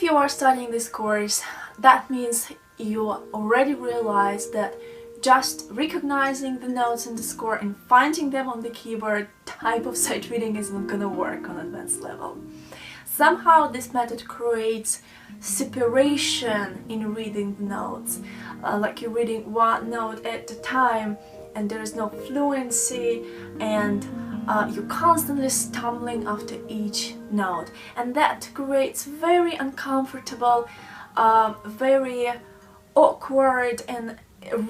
you are studying this course, that means you already realize that just recognizing the notes in the score and finding them on the keyboard type of sight reading is not gonna work on advanced level. Somehow this method creates separation in reading the notes, like you're reading one note at a time and there is no fluency, and you're constantly stumbling after each note, and that creates very uncomfortable, very awkward and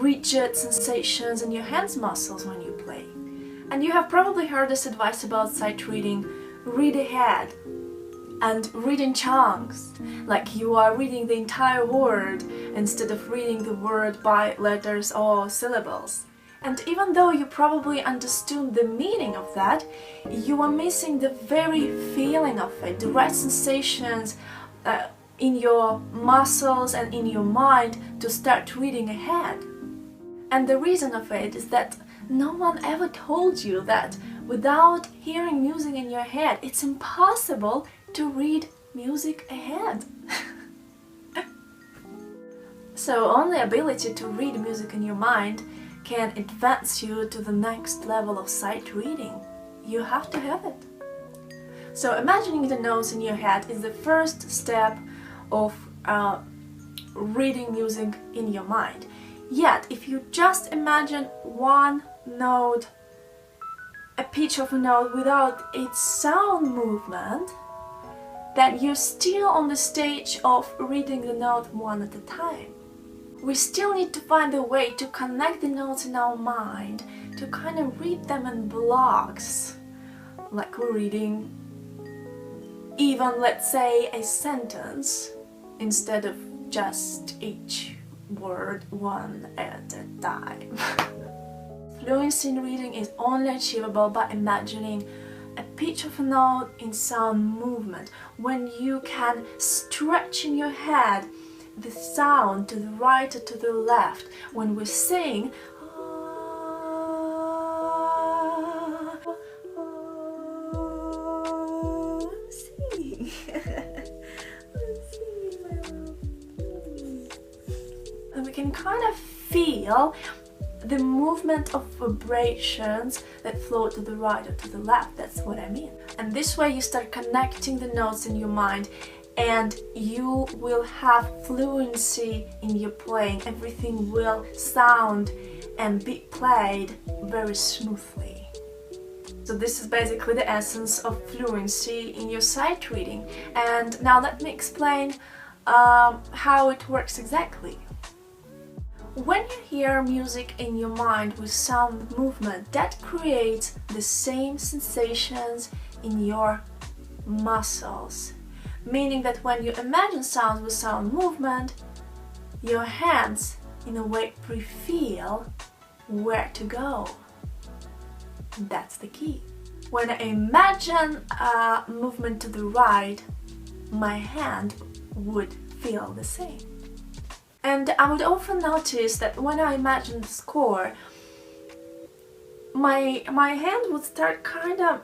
rigid sensations in your hands muscles when you play. And you have probably heard this advice about sight reading: read ahead and read in chunks, like you are reading the entire word instead of reading the word by letters or syllables. And even though you probably understood the meaning of that, you are missing the very feeling of it, the right sensations in your muscles and in your mind to start reading ahead. And the reason of it is that no one ever told you that without hearing music in your head, it's impossible to read music ahead. So only ability to read music in your mind can advance you to the next level of sight reading. You have to have it. So imagining the notes in your head is the first step of reading music in your mind. Yet, if you just imagine one note, a pitch of a note without its sound movement, then you're still on the stage of reading the note one at a time. We still need to find a way to connect the notes in our mind, to kind of read them in blocks, like we're reading even, let's say, a sentence, instead of just each word one at a time. Fluency in reading is only achievable by imagining a pitch of a note in sound movement, when you can stretch in your head the sound to the right or to the left. When we sing, and we can kind of feel the movement of vibrations that flow to the right or to the left. That's what I mean. And this way you start connecting the notes in your mind, and you will have fluency in your playing. Everything will sound and be played very smoothly. So this is basically the essence of fluency in your sight reading. And now let me explain how it works exactly. When you hear music in your mind with sound movement, that creates the same sensations in your muscles. Meaning that when you imagine sounds with sound movement, your hands, in a way, pre-feel where to go. That's the key. When I imagine a movement to the right, my hand would feel the same. And I would often notice that when I imagine the score, my hand would start kind of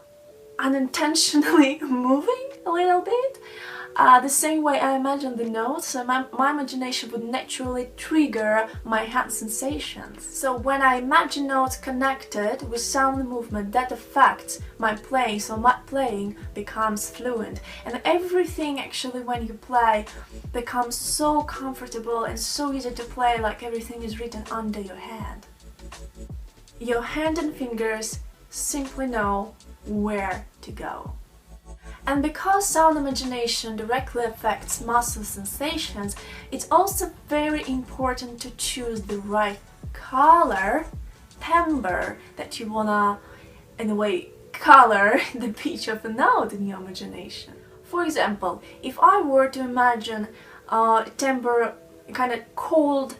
unintentionally moving a little bit, the same way I imagine the notes. So my imagination would naturally trigger my hand sensations. So when I imagine notes connected with sound movement, that affects my playing, so my playing becomes fluent. And everything actually when you play becomes so comfortable and so easy to play, like everything is written under your hand. Your hand and fingers simply know where to go. And because sound imagination directly affects muscle sensations, it's also very important to choose the right color, timbre, that you wanna, in a way, color the pitch of a note in your imagination. For example, if I were to imagine timbre, kind of cold,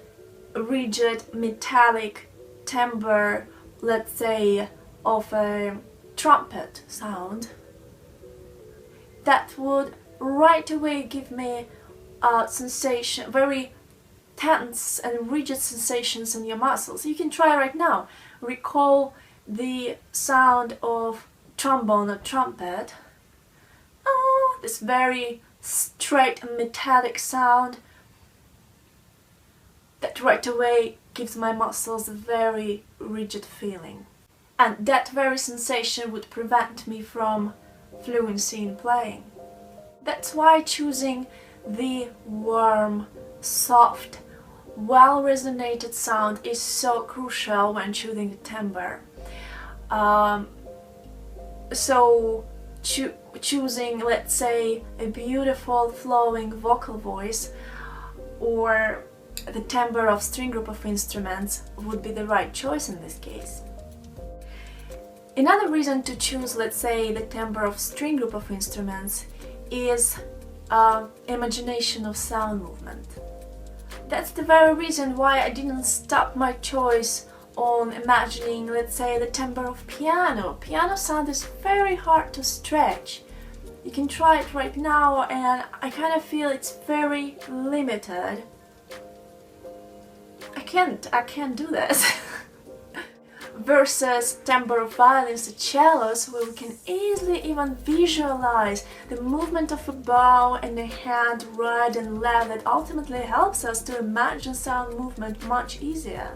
rigid, metallic timbre, let's say, of a trumpet sound, that would right away give me a sensation, very tense and rigid sensations in your muscles. You can try right now. Recall the sound of trombone or trumpet. Oh, this very straight metallic sound that right away gives my muscles a very rigid feeling. And that very sensation would prevent me from fluency in playing. That's why choosing the warm, soft, well-resonated sound is so crucial when choosing the timbre. Choosing, let's say, a beautiful flowing vocal voice or the timbre of string group of instruments would be the right choice in this case. Another reason to choose, let's say, the timbre of string group of instruments is imagination of sound movement. That's the very reason why I didn't stop my choice on imagining, let's say, the timbre of piano. Piano sound is very hard to stretch. You can try it right now and I kind of feel it's very limited. I can't do this. Versus timbre of violins or cellos, where we can easily even visualize the movement of a bow and a hand right and left that ultimately helps us to imagine sound movement much easier.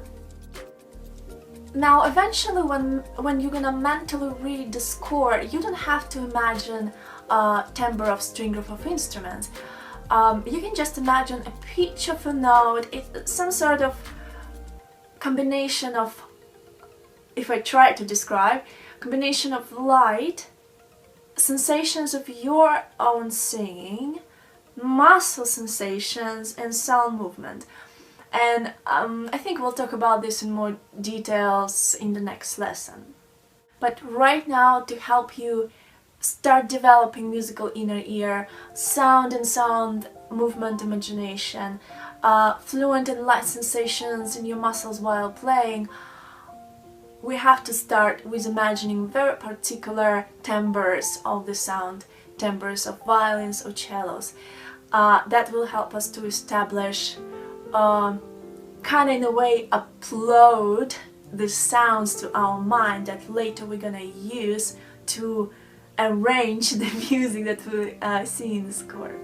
Now eventually when you're gonna mentally read the score, you don't have to imagine a timbre of string group of instruments. You can just imagine a pitch of a note. It's some sort of combination of, if I try to describe, combination of light, sensations of your own singing, muscle sensations and sound movement. And I think we'll talk about this in more details in the next lesson. But right now, to help you start developing musical inner ear, sound and sound movement imagination, fluent and light sensations in your muscles while playing, we have to start with imagining very particular timbres of the sound, timbres of violins or cellos. That will help us to establish, kind of in a way, upload the sounds to our mind that later we're gonna use to arrange the music that we see in the score.